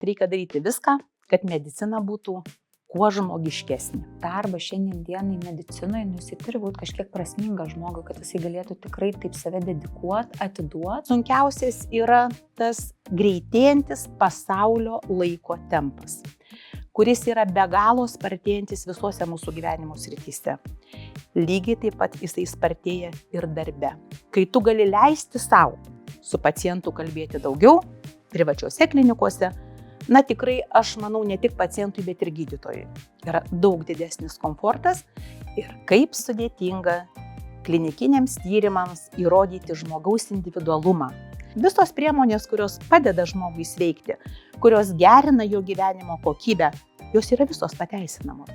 reikia daryti viską, kad medicina būtų kuo žmogiškesnė. Darbas šiandien dienai medicinoje, jisai turi būti kažkiek prasmingas žmogui, kad jisai galėtų tikrai taip save dedikuoti, atiduoti. Sunkiausias yra tas greitėjantis pasaulio laiko tempas, kuris yra be galo spartėjantis visuose mūsų gyvenimo srityse. Lygiai taip pat jisai spartėja ir darbe. Kai tu gali leisti savo su pacientu kalbėti daugiau, privačiose klinikose, tikrai, aš manau, ne tik pacientui, bet ir gydytojui yra daug didesnis komfortas ir kaip sudėtinga klinikiniams tyrimams įrodyti žmogaus individualumą. Visos priemonės, kurios padeda žmogui sveikti, kurios gerina jo gyvenimo kokybę, jos yra visos pateisinamos.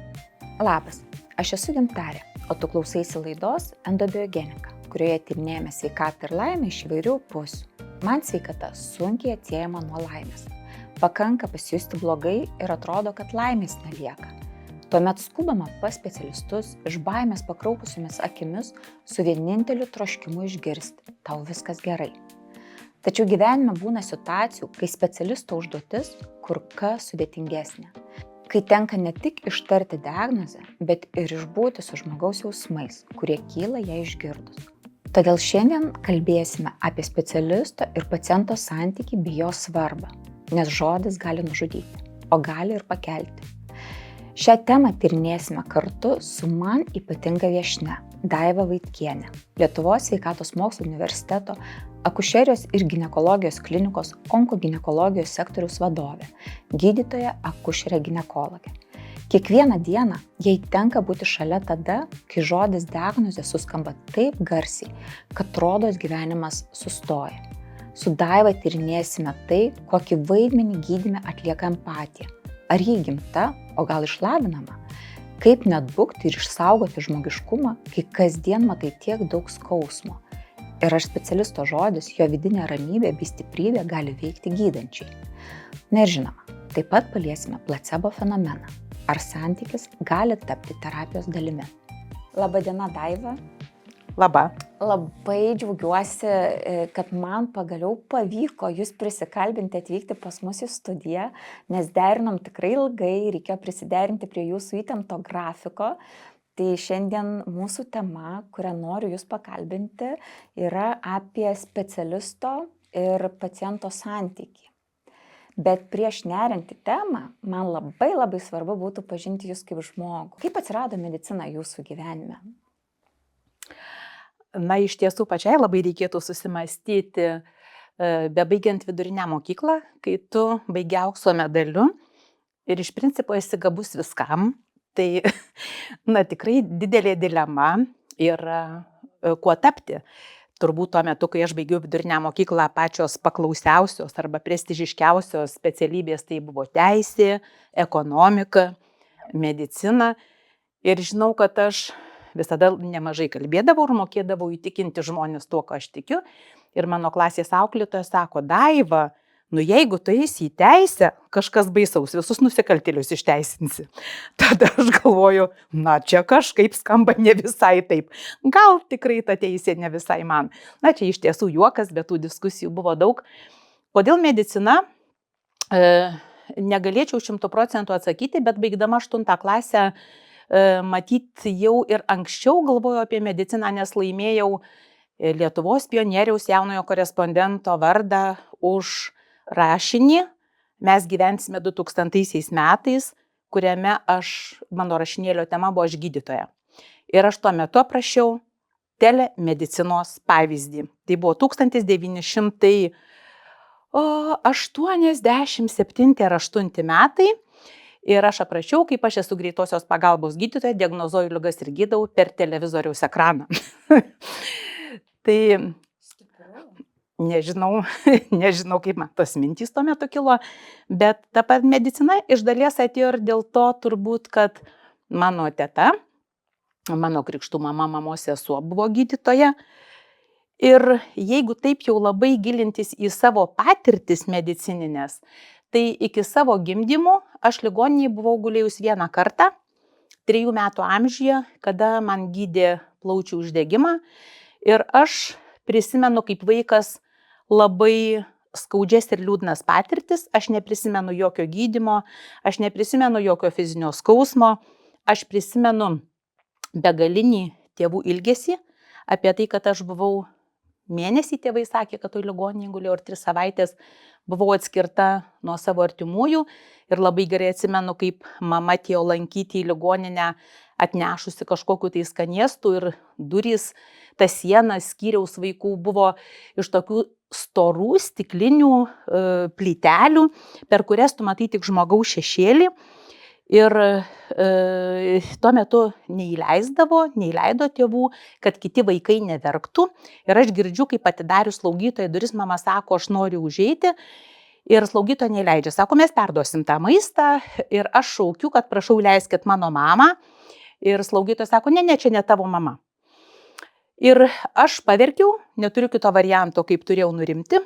Labas, aš esu Gintarė, o tu klausaisi laidos Endobiogenika, kurioje tyrinėjame sveikatą ir laimę iš įvairių pusių. Man sveikata sunkiai atsiejama nuo laimės. Pakanka pasijusti blogai ir atrodo, kad laimės nelieka. Tuomet skubama pas specialistus, iš baimės pakraupusiomis akimis, su vieninteliu troškimu išgirsti, tau viskas gerai. Tačiau gyvenime būna situacijų, kai specialisto užduotis kur kas sudėtingesnė. Kai tenka ne tik ištarti diagnozę, bet ir išbūti su žmogaus jausmais, kurie kyla ją išgirdus. Todėl šiandien kalbėsime apie specialisto ir paciento santykį bei jo svarbą. Nes žodis gali nužudyti, o gali ir pakelti. Šią temą tyrinėsime kartu su man ypatinga viešnia Daiva Vaitkienė, Lietuvos sveikatos mokslų universiteto akušerijos ir ginekologijos klinikos onkoginekologijos sektoriaus vadovė, gydytoja akušerė ginekologė. Kiekvieną dieną jai tenka būti šalia tada, kai žodis diagnozė suskamba taip garsiai, kad rodos gyvenimas sustoja. Su Daiva tyrinėsime tai, kokį vaidmenį gydyme atlieka empatija. Ar ji gimta, o gal išlavinama? Kaip neatbukti ir išsaugoti žmogiškumą, kai kasdien matai tiek daug skausmo? Ir ar specialisto žodis, jo vidinė ramybė bei stiprybė gali veikti gydančiai? Na ir žinoma, taip pat paliesime placebo fenomeną. Ar santykis gali tapti terapijos dalimi? Labadiena, Daiva. Laba. Labai džiaugiuosi, kad man pagaliau pavyko jūs prisikalbinti atvykti pas mus į studiją, nes derinom tikrai ilgai, reikėjo prisiderinti prie jūsų įtempto grafiko. Tai šiandien mūsų tema, kurią noriu jūs pakalbinti, yra apie specialisto ir paciento santykį. Bet prieš neriant į temą, man labai svarbu būtų pažinti jūs kaip žmogų. Kaip atsirado medicina jūsų gyvenime? Iš tiesų pačiai labai reikėtų susimastyti, bebaigiant vidurinę mokyklą, kai tu baigi aukso medaliu ir iš principo esi gabus viskam. Tai, tikrai didelė dilema yra kuo tapti. Turbūt tuo metu, kai aš baigiau vidurinę mokyklą, pačios paklausiausios arba prestižiškiausios specialybės tai buvo teisė, ekonomika, medicina. Ir žinau, kad aš visada nemažai kalbėdavau ir mokėdavau įtikinti žmonės tuo, ką aš tikiu. Ir mano klasės auklėtoja sako, Daiva, jeigu tu eisi į teisę, kažkas baisaus, visus nusikaltėlius išteisinsi. Tada aš galvoju, čia kažkaip skamba ne visai taip. Gal tikrai ta teisė ne visai man. Čia iš tiesų juokas, bet tų diskusijų buvo daug. Kodėl medicina? Negalėčiau 100% atsakyti, bet baigdama 8 klasę, matyt jau ir anksčiau galvojau apie mediciną, nes laimėjau Lietuvos pionieriaus jaunojo korespondento vardą už rašinį. Mes gyvensime 2000 metais, kuriame mano rašinėlio tema buvo aš gydytoja. Ir aš tuo metu aprašiau telemedicinos pavyzdį. Tai buvo 1987 ar 8 metai. Ir aš aprašiau, kaip aš esu greitosios pagalbos gydytoja, diagnozuoju ligas ir gydau per televizoriaus ekraną. Tai nežinau, kaip man tos mintys tuo metu kilo, bet ta pat medicina iš dalies atėjo ir dėl to turbūt, kad mano teta, mano krikštų mama, mamos sesuo buvo gydytoja. Ir jeigu taip jau labai gilintis į savo patirtis medicininės, tai iki savo gimdymų aš ligoninėje buvau gulėjus 1 kartą, 3 metų amžiuje, kada man gydė plaučių uždegimą. Ir aš prisimenu, kaip vaikas labai skaudžias ir liūdnas patirtis, aš neprisimenu jokio gydymo, aš neprisimenu jokio fizinio skausmo, aš prisimenu begalinį tėvų ilgesį apie tai, kad aš buvau mėnesį, tėvai sakė, kad toj ligoninėje gulėjau, ir 3 savaitės buvau atskirta nuo savo artimųjų ir labai gerai atsimenu, kaip mama atėjo lankyti į ligoninę atnešusi kažkokiu tai skanėstų ir durys, ta siena skyriaus vaikų buvo iš tokių storų stiklinių plytelių, per kurias tu matai tik žmogaus šešėlį. Ir tuo metu neįleido tėvų, kad kiti vaikai neverktų. Ir aš girdžiu, kaip atidarius slaugytoja duris, mama sako, aš noriu užeiti. Ir slaugytoja neįleidžia. Sako, mes perduosim tą maistą. Ir aš šaukiu, kad prašau leiskit mano mamą. Ir slaugytoja sako, ne, čia ne tavo mama. Ir aš paverkiau, neturiu kito varianto, kaip turėjau nurimti.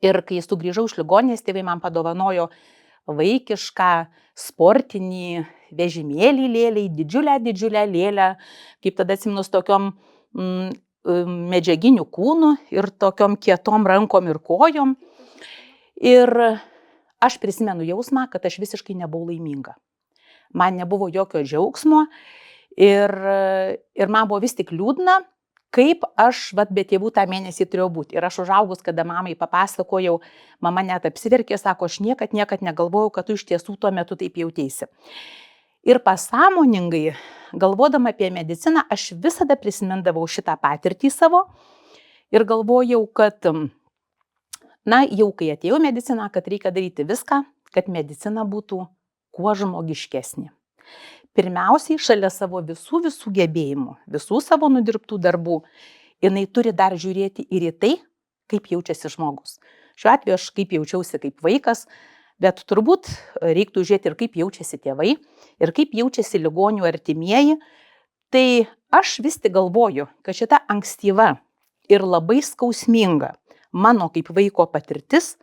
Ir kai sugrįžau iš ligoninės, tėvai man padovanojo vaikišką sportinį vežimėlį lėlei, didžiulę lėlę, kaip tada atsimenu, su tokiom medžiaginiu kūnu ir tokiom kietom rankom ir kojom. Ir aš prisimenu jausmą, kad aš visiškai nebuvau laiminga. Man nebuvo jokio džiaugsmo ir man buvo vis tik liūdna, kaip aš be tėvų tą mėnesį turėjau būti. Ir aš užaugus, kada mamai papasakojau, mama net apsiverkė, sako, aš niekad negalvojau, kad tu iš tiesų tuo metu taip jautėsi. Ir pasąmoningai, galvodama apie mediciną, aš visada prisimindavau šitą patirtį savo ir galvojau, kad, jau kai atėjau į mediciną, kad reikia daryti viską, kad medicina būtų kuo žmogiškesnė. Pirmiausiai, šalia savo visų gebėjimų, visų savo nudirbtų darbų, jinai turi dar žiūrėti ir į tai, kaip jaučiasi žmogus. Šiuo atveju aš kaip jaučiausi kaip vaikas, bet turbūt reiktų žiūrėti ir kaip jaučiasi tėvai, ir kaip jaučiasi ligonių artimieji. Tai aš vis tik galvoju, kad šita ankstyva ir labai skausminga mano kaip vaiko patirtis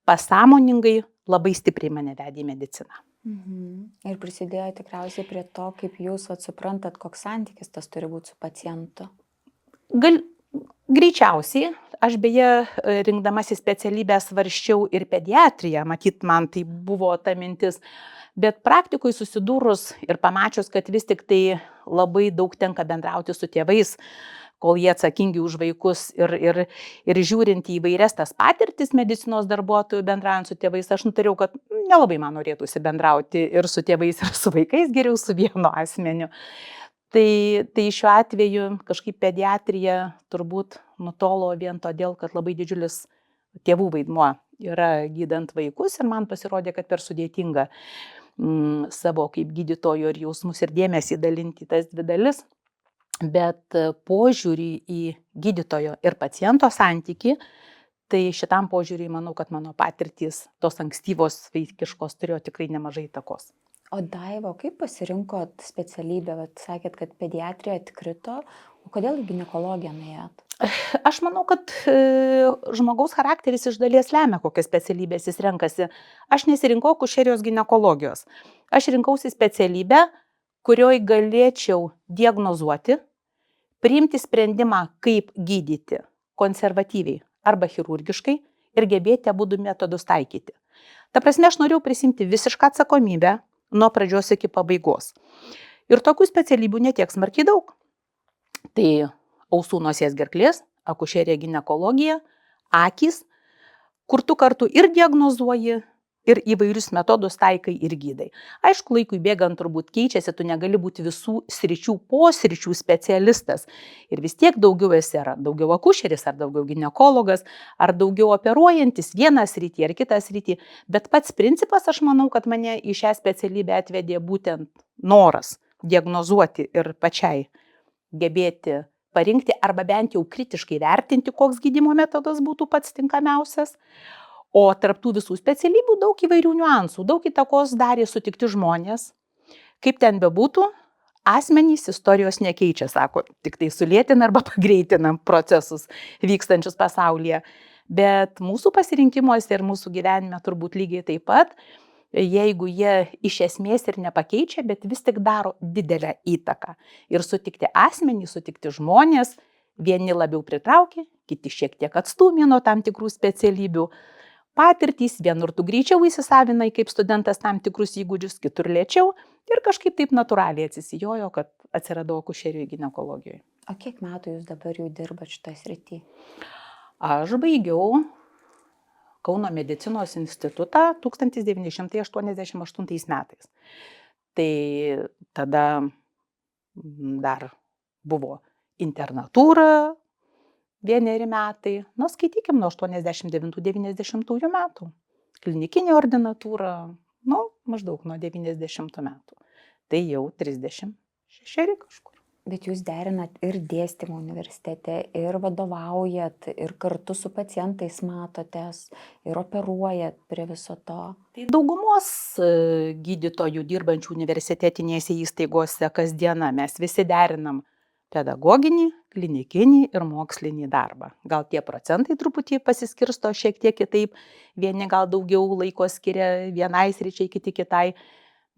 pasąmoningai labai stipriai mane vedė į mediciną. Ir prisidėjo tikriausiai prie to, kaip jūs suprantat, koks santykis tas turi būti su pacientu. Greičiausiai, aš beje, rinkdamasi specialybę svarsčiau ir pediatriją, matyt, man tai buvo ta mintis, bet praktikui susidūrus ir pamačius, kad vis tik tai labai daug tenka bendrauti su tėvais, kol jie atsakingi už vaikus ir žiūrint į įvairias tas patirtis medicinos darbuotojų bendraujant su tėvais, aš nutariau, kad nelabai man norėtųsi bendrauti ir su tėvais, ir su vaikais, geriau su vienu asmeniu. Tai šiuo atveju kažkaip pediatrija turbūt nutolo vien todėl, kad labai didžiulis tėvų vaidmuo yra gydant vaikus ir man pasirodė, kad per sudėtinga savo kaip gydytojo ir jausmus ir dėmesį dalinti tas 2 dalis. Bet požiūrį į gydytojo ir paciento santykį, tai šitam požiūriui manau, kad mano patirtys tos ankstyvos vaikiškos turėjo tikrai nemažai įtakos. O Daiva, kaip pasirinkot specialybę? Sakėt, kad pediatrija atkrito, o kodėl į ginekologiją nuėjot? Aš manau, kad žmogaus charakteris iš dalies lemia, kokias specialybės jis renkasi. Aš nesirinkau akušerijos ginekologijos. Aš rinkausi specialybę, kurioje galėčiau diagnozuoti, priimti sprendimą, kaip gydyti konservatyviai arba chirurgiškai ir gebėti abudu metodus taikyti. Ta prasme, aš norėjau prisimti visišką atsakomybę nuo pradžios iki pabaigos. Ir tokių specialybių netiek smarkiai daug. Tai ausų, nosies, gerklės, akušerija, ginekologija, akys, kur tu kartu ir diagnozuoji, ir įvairius metodus taikai ir gydai. Aišku, laikui bėgant turbūt keičiasi, tu negali būti visų sričių posričių specialistas. Ir vis tiek daugiau esi ar daugiau akušeris, ar daugiau ginekologas, ar daugiau operuojantis vieną sritį ar kitą sritį. Bet pats principas, aš manau, kad mane į šią specialybę atvedė būtent noras diagnozuoti ir pačiai gebėti parinkti arba bent jau kritiškai vertinti, koks gydymo metodas būtų pats tinkamiausias. O tarptų visų specialybių daug įvairių niuansų, daug įtakos darė sutikti žmonės. Kaip ten bebūtų, asmenys istorijos nekeičia, sako, tik tai sulėtina arba pagreitina procesus vykstančius pasaulyje. Bet mūsų pasirinkimuose ir mūsų gyvenime turbūt lygiai taip pat, jeigu jie iš esmės ir nepakeičia, bet vis tik daro didelę įtaką. Ir sutikti asmenį, sutikti žmonės, vieni labiau pritraukia, kiti šiek tiek atstūmė nuo tam tikrų specialybių. Patirtys, vienur tu greičiau įsisavinai kaip studentas tam tikrus įgūdžius, kitur lėčiau ir kažkaip taip natūraliai atsisijojo, kad atsiradau akušerijoj ginekologijoje. O kiek metų jūs dabar jau dirbat šitoj srity? Aš baigiau Kauno medicinos institutą 1988 metais. Tai tada dar buvo internatūra 1 metai, skaitykim nuo 89-90 metų. Klinikinė ordinatūra, maždaug nuo 90 metų. Tai jau 36 kažkur. Bet jūs derinat ir dėstymą universitete, ir vadovaujat, ir kartu su pacientais matotės, ir operuojat prie viso to. Tai daugumos gydytojų dirbančių universitetinėse įstaigose kasdieną mes visi derinam pedagoginį, klinikinį ir mokslinį darbą. Gal tie procentai truputį pasiskirsto šiek tiek kitaip, vieni gal daugiau laiko skiria vienai sričiai, kiti kitai.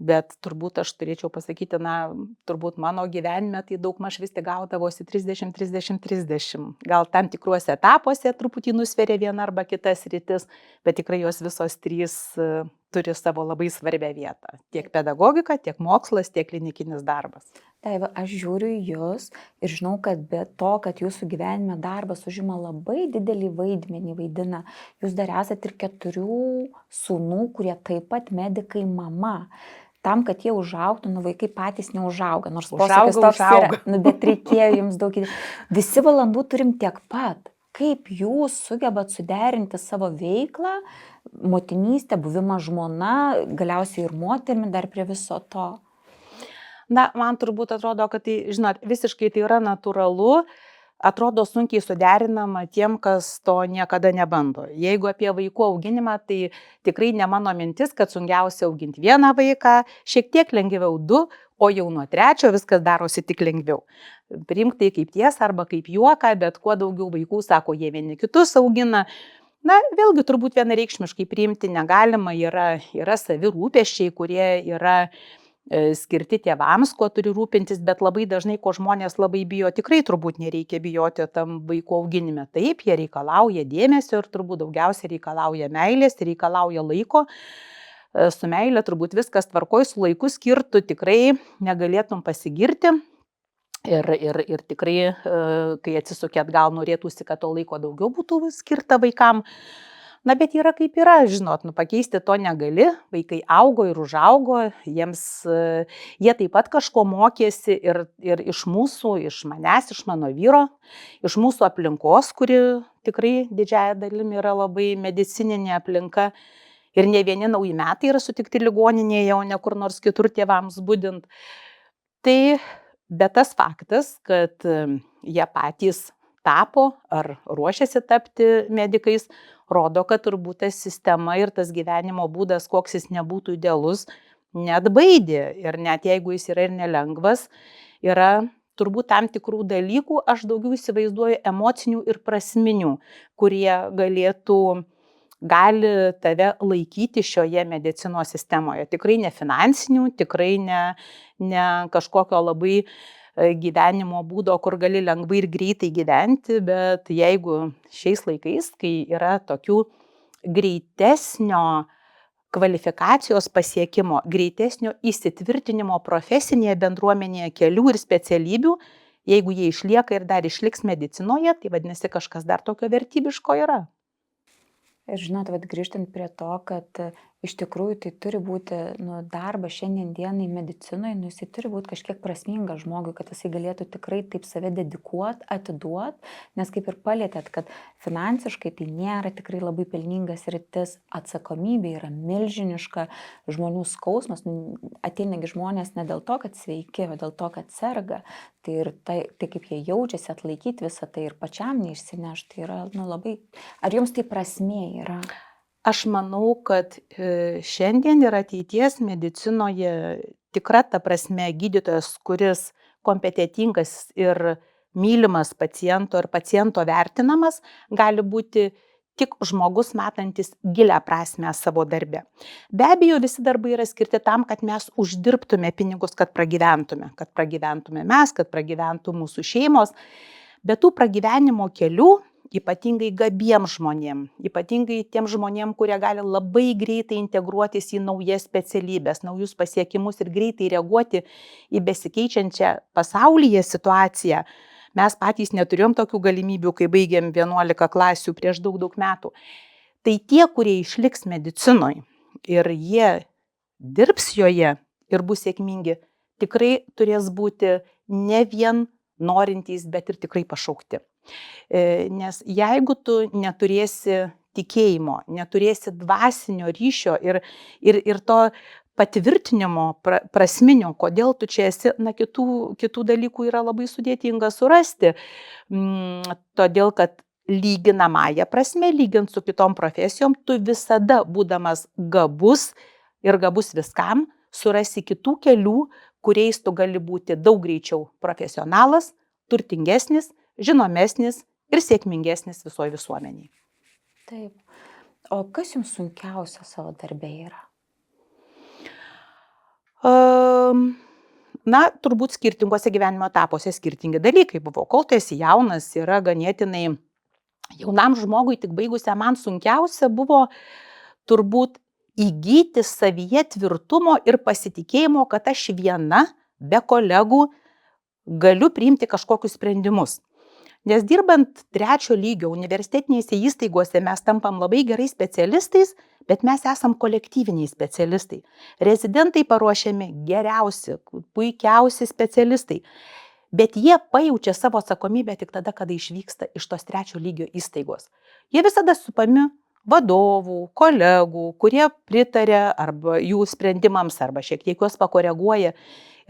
Bet turbūt aš turėčiau pasakyti, turbūt mano gyvenime tai daugmaž vis tik gaudavosi 30-30-30. Gal tam tikruose etapuose truputį nusveria viena arba kita sritis, bet tikrai jos visos trys turi savo labai svarbią vietą. Tiek pedagogika, tiek mokslas, tiek klinikinis darbas. Daiva, aš žiūriu į jūs ir žinau, kad be to, kad jūsų gyvenime darbas užima labai didelį vaidmenį vaidina, jūs dar esate ir 4 sūnų, kurie taip pat medikai mama. Tam, kad jie užaugtų, vaikai patys neužauga, nors posakis toks yra, bet reikėjo jums daug. Visi valandų turim tiek pat. Kaip jūs sugebat suderinti savo veiklą, motinystę, buvimą žmona, galiausiai ir moterimi dar prie viso to? Man turbūt atrodo, kad tai, visiškai tai yra natūralu. Atrodo sunkiai suderinama tiem, kas to niekada nebando. Jeigu apie vaikų auginimą, tai tikrai ne mano mintis, kad sunkiausia auginti vieną vaiką, šiek tiek lengviau 2, o jau nuo 3 viskas darosi tik lengviau. Priimk tai kaip tiesą arba kaip juoką, bet kuo daugiau vaikų, sako, jie vieni kitus augina. Vėlgi turbūt vienareikšmiškai priimti negalima, yra savi rūpesčiai, kurie yra skirti tėvams, kuo turi rūpintis, bet labai dažnai, ko žmonės labai bijo, tikrai turbūt nereikia bijoti tam vaikų auginime. Taip, jie reikalauja dėmesio ir turbūt daugiausiai reikalauja meilės, reikalauja laiko. Su meilė turbūt viskas tvarkoj, su laiku skirtu tikrai negalėtum pasigirti. Ir tikrai, kai atsisukė atgal, norėtųsi, kad to laiko daugiau būtų skirta vaikam. Bet yra kaip yra, pakeisti to negali, vaikai augo ir užaugo, jie taip pat kažko mokėsi ir iš mūsų, iš manęs, iš mano vyro, iš mūsų aplinkos, kuri tikrai didžiąja dalimi yra labai medicininė aplinka ir ne vieni nauji metai yra sutikti ligoninėje, o ne kur nors kitur tėvams budint. Tai, bet tas faktas, kad jie patys tapo ar ruošiasi tapti medikais, rodo, kad turbūt ta sistema ir tas gyvenimo būdas, koks jis nebūtų idealus, neatbaidė. Ir net jeigu jis yra ir nelengvas, yra turbūt tam tikrų dalykų, aš daugiau įsivaizduoju emocinių ir prasminių, kurie gali tave laikyti šioje medicinos sistemoje. Tikrai ne finansinių, tikrai ne kažkokio labai gyvenimo būdo, kur gali lengvai ir greitai gyventi, bet jeigu šiais laikais, kai yra tokių greitesnio kvalifikacijos pasiekimo, greitesnio įsitvirtinimo profesinėje bendruomenėje kelių ir specialybių, jeigu jie išlieka ir dar išliks medicinoje, tai vadinasi kažkas dar tokio vertybiško yra. Ir žinot, grįžtant prie to, kad iš tikrųjų tai turi būti darbas šiandien dienai medicinoje, jisai turi būti kažkiek prasmingas žmogui, kad jisai galėtų tikrai taip save dedikuoti, atiduoti, nes kaip ir palietėt, kad finansiškai tai nėra tikrai labai pelningas sritis, atsakomybė yra milžiniška, žmonių skausmas, ateinagi žmonės ne dėl to, kad sveiki, o dėl to, kad serga, tai kaip jie jaučiasi, atlaikyti visą tai ir pačiam neišsinešti, tai yra labai, ar jums tai prasmė yra? Aš manau, kad šiandien ir ateities medicinoje tikra ta prasme gydytojas, kuris kompetentingas ir mylimas paciento ir paciento vertinamas, gali būti tik žmogus matantis gilią prasmę savo darbe. Be abejo, visi darbai yra skirti tam, kad mes uždirbtume pinigus, kad pragyventume mes, kad pragyventų mūsų šeimos, bet tų pragyvenimo kelių ypatingai gabiem žmonėm, ypatingai tiem žmonėm, kurie gali labai greitai integruotis į naujas specialybės, naujus pasiekimus ir greitai reaguoti į besikeičiančią pasaulyje situaciją. Mes patys neturėjom tokių galimybių, kai baigėm 11 klasių prieš daug metų. Tai tie, kurie išliks medicinoje ir jie dirbs joje ir bus sėkmingi, tikrai turės būti ne vien norintys, bet ir tikrai pašaukti. Nes jeigu tu neturėsi tikėjimo, neturėsi dvasinio ryšio ir to patvirtinimo prasminio, kodėl tu čia esi, kitų dalykų yra labai sudėtinga surasti. Todėl, kad lyginamąją prasme, lygint su kitom profesijom, tu visada, būdamas gabus ir gabus viskam, surasi kitų kelių, kuriais tu gali būti daug greičiau profesionalas, turtingesnis, žinomesnis ir sėkmingesnis visoje visuomeniai. Taip. O kas jums sunkiausia savo darbe yra? Turbūt skirtingose gyvenimo etapuose skirtingi dalykai buvo. Kol tu esi jaunas, yra ganėtinai jaunam žmogui, tik baigusiam, man sunkiausia buvo turbūt įgyti savyje tvirtumo ir pasitikėjimo, kad aš viena, be kolegų, galiu priimti kažkokius sprendimus. Nes dirbant 3 lygio universitetinėse įstaigose mes tampam labai gerais specialistais, bet mes esam kolektyviniai specialistai. Rezidentai paruošiami geriausi, puikiausi specialistai. Bet jie pajaučia savo atsakomybę tik tada, kada išvyksta iš tos 3 lygio įstaigos. Jie visada supami vadovų, kolegų, kurie pritarė arba jų sprendimams, arba šiek tiek juos pakoreguoja.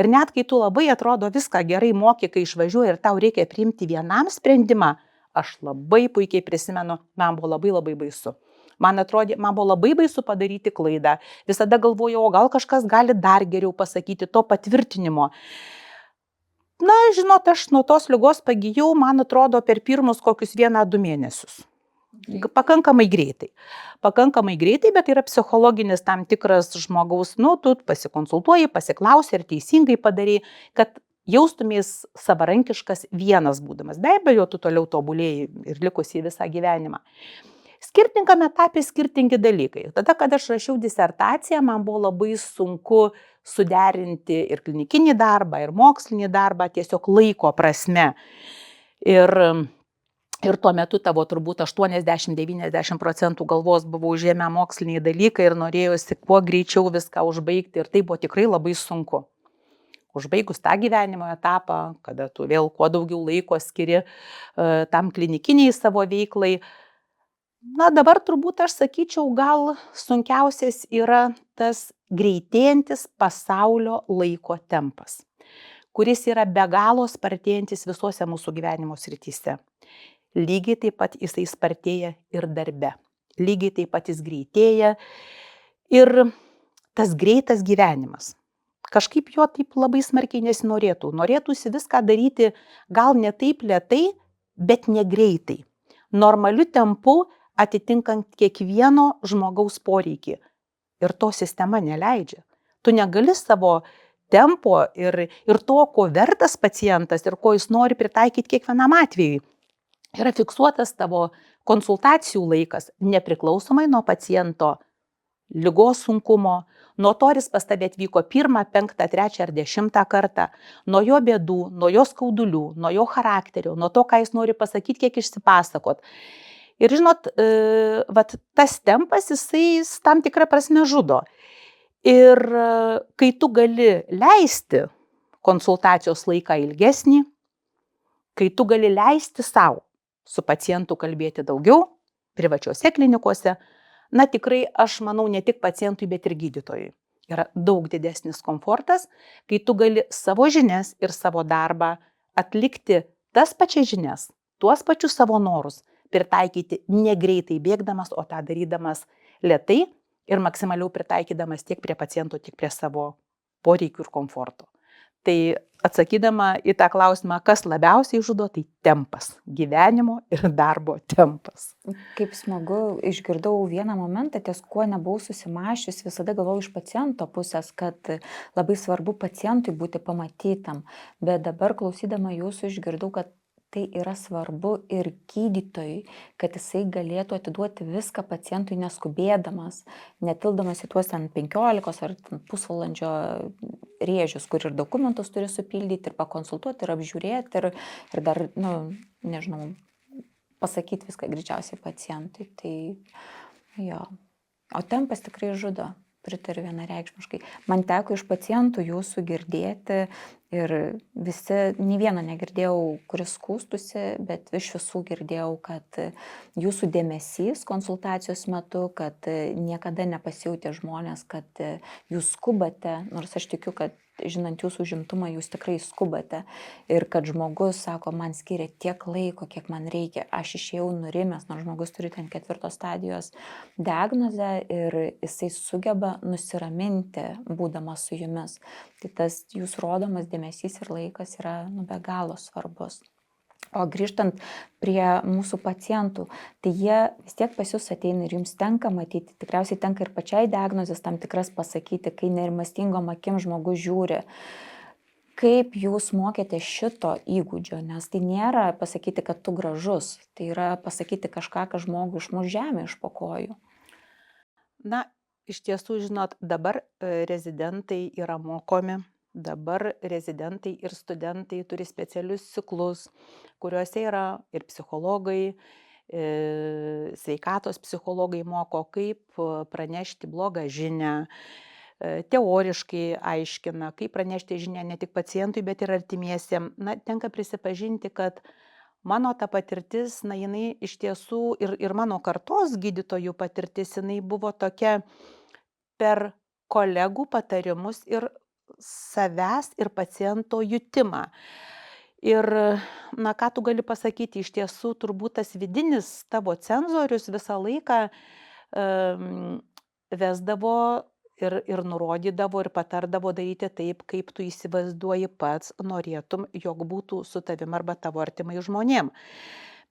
Ir net kai tu labai atrodo viską gerai moki, kai išvažiuoji ir tau reikia priimti vienam sprendimą, aš labai puikiai prisimenu, man buvo labai baisu. Man buvo labai baisu padaryti klaidą. Visada galvojau, o gal kažkas gali dar geriau pasakyti, to patvirtinimo. Žinot, aš nuo tos ligos pagijau, man atrodo, per pirmus kokius 1-2 mėnesius. Pakankamai greitai, bet yra psichologinis tam tikras žmogaus, tu pasikonsultuoji, pasiklausi ir teisingai padarai, kad jaustumės savarankiškas vienas būdamas. Be abejo, tu toliau tobulėjai ir likusi visą gyvenimą. Skirtingame etape skirtingi dalykai. Tada, kada aš rašiau disertaciją, man buvo labai sunku suderinti ir klinikinį darbą, ir mokslinį darbą, tiesiog laiko prasme. Ir tuo metu tavo turbūt 80-90% galvos buvo užėmę moksliniai dalykai ir norėjosi kuo greičiau viską užbaigti ir tai buvo tikrai labai sunku. Užbaigus tą gyvenimo etapą, kada tu vėl kuo daugiau laiko skiri tam klinikiniai savo veiklai, dabar turbūt aš sakyčiau, gal sunkiausias yra tas greitėjantis pasaulio laiko tempas, kuris yra be galo spartėjantis visuose mūsų gyvenimo srityse. Lygiai taip pat jisai spartėja ir darbe. Lygiai taip pat jis greitėja. Ir tas greitas gyvenimas. Kažkaip jo taip labai smarkiai nesinorėtų. Norėtųsi viską daryti gal ne taip lėtai, bet negreitai. Normaliu tempu atitinkant kiekvieno žmogaus poreikį. Ir to sistema neleidžia. Tu negali savo tempo ir to, ko vertas pacientas ir ko jis nori pritaikyti kiekvienam atvejui. Yra fiksuotas tavo konsultacijų laikas nepriklausomai nuo paciento ligos sunkumo, nuo to, ar jis pas tave atvyko 1, 5, 3 ar 10 kartą, nuo jo bėdų, nuo jo skaudulių, nuo jo charakterio, nuo to, ką jis nori pasakyti, kiek išsipasakot. Ir žinot, tas tempas jisai tam tikrą prasme žudo. Ir kai tu gali leisti konsultacijos laiką ilgesnį, kai tu gali leisti savo su pacientu kalbėti daugiau, privačiose klinikose, tikrai, aš manau, ne tik pacientui, bet ir gydytojui. Yra daug didesnis komfortas, kai tu gali savo žinias ir savo darbą atlikti tas pačias žinias, tuos pačius savo norus, pritaikyti negreitai bėgdamas, o tą darydamas lėtai ir maksimaliau pritaikydamas tiek prie paciento, tiek prie savo poreikių ir komforto. Tai atsakydama į tą klausimą, kas labiausiai žudo, tai tempas, gyvenimo ir darbo tempas. Kaip smagu, išgirdau vieną momentą, ties kuo nebuvau susimąsčius, visada galvojau iš paciento pusės, kad labai svarbu pacientui būti pamatytam, bet dabar klausydama jūsų išgirdau, kad Tai yra svarbu ir gydytojui, kad jisai galėtų atiduoti viską pacientui neskubėdamas, netildamas į tuos ten 15 ar ten pusvalandžio rėžius, kur ir dokumentus turi supildyti, ir pakonsultuoti, ir apžiūrėti, ir dar, nu, nežinau, pasakyti viską greičiausiai pacientui. Tai jo. O tempas tikrai žudo. Pritariu vienareikšmiškai. Man teko iš pacientų jūsų girdėti ir visi, nei vieno negirdėjau, kuris skųstusi, bet iš visų girdėjau, kad jūsų dėmesys konsultacijos metu, kad niekada nepasijautė žmonės, kad jūs skubate, nors aš tikiu, kad žinant jūsų užimtumą, jūs tikrai skubate ir kad žmogus sako, man skiria tiek laiko, kiek man reikia, aš išėjau nurimęs, nors žmogus turi ten 4 stadijos diagnozę ir jisai sugeba nusiraminti, būdamas su jumis. Tai tas jūsų rodomas dėmesys ir laikas yra be galo svarbus. O grįžtant prie mūsų pacientų, tai jie vis tiek pas jūs ateina ir jums tenka matyti, tikriausiai tenka ir pačiai diagnozės tam tikras pasakyti, kai nerimastingom akim žmogus žiūri. Kaip jūs mokėte šito įgūdžio, nes tai nėra pasakyti, kad tu gražus, tai yra pasakyti kažką, kad žmogų išmuš žemė iš po kojų. Na, iš tiesų, žinot, dabar rezidentai yra mokomi. Dabar rezidentai ir studentai turi specialius ciklus, kuriuose yra ir psichologai, sveikatos psichologai moko, kaip pranešti blogą žinią, teoriškai aiškina, kaip pranešti žinią ne tik pacientui, bet ir artimiesiem. Na, tenka prisipažinti, kad mano ta patirtis, na, jinai iš tiesų ir mano kartos gydytojų patirtis, jinai buvo tokia per kolegų patarimus ir savęs ir paciento jutimą. Ir, na, ką tu gali pasakyti, iš tiesų turbūt tas vidinis tavo cenzorius visą laiką vesdavo ir nurodydavo ir patardavo daryti taip, kaip tu įsivaizduoji pats, norėtum, jog būtų su tavim arba tavo artimai žmonėm.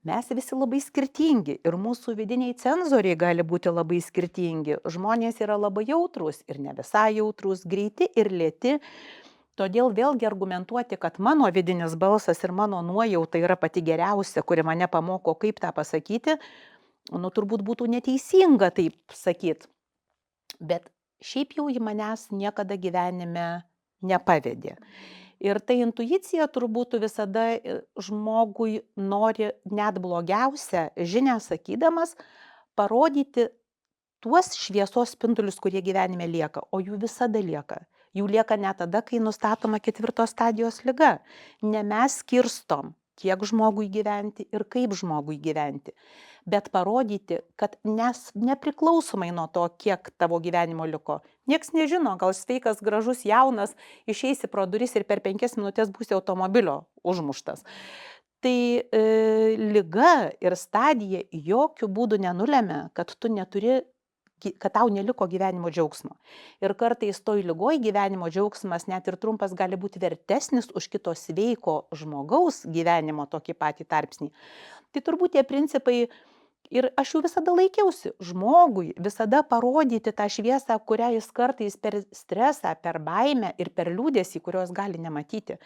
Mes visi labai skirtingi ir mūsų vidiniai cenzoriai gali būti labai skirtingi. Žmonės yra labai jautrus ir ne visai jautrus, greiti ir lėti. Todėl vėlgi argumentuoti, kad mano vidinis balsas ir mano nuojauta yra pati geriausia, kuri mane pamoko, kaip tą pasakyti, nu, turbūt būtų neteisinga taip sakyti. Bet šiaip jau į manęs niekada gyvenime nepavedė. Ir ta intuicija turbūt visada žmogui nori net blogiausią žinią sakydamas parodyti tuos šviesos spindulius, kurie gyvenime lieka, o jų visada lieka. Jų lieka net tada, kai nustatoma 4 stadijos liga. Ne mes skirstom, kiek žmogui gyventi ir kaip žmogui gyventi, bet parodyti, kad nepriklausomai nuo to, kiek tavo gyvenimo liko. Niekas nežino, gal sveikas, gražus, jaunas, išeisi pro duris ir per 5 minutės būsi automobilio užmuštas. Tai liga ir stadija jokių būdų nenulemia, kad tau neliko gyvenimo džiaugsmo. Ir kartais toj ligoj gyvenimo džiaugsmas, net ir trumpas, gali būti vertesnis už kito sveiko žmogaus gyvenimo tokį patį tarpsnį. Tai turbūt tie principai, ir aš jų visada laikiausi, žmogui visada parodyti tą šviesą, kurią jis kartais per stresą, per baimę ir per liūdesį, kurios gali nematyti.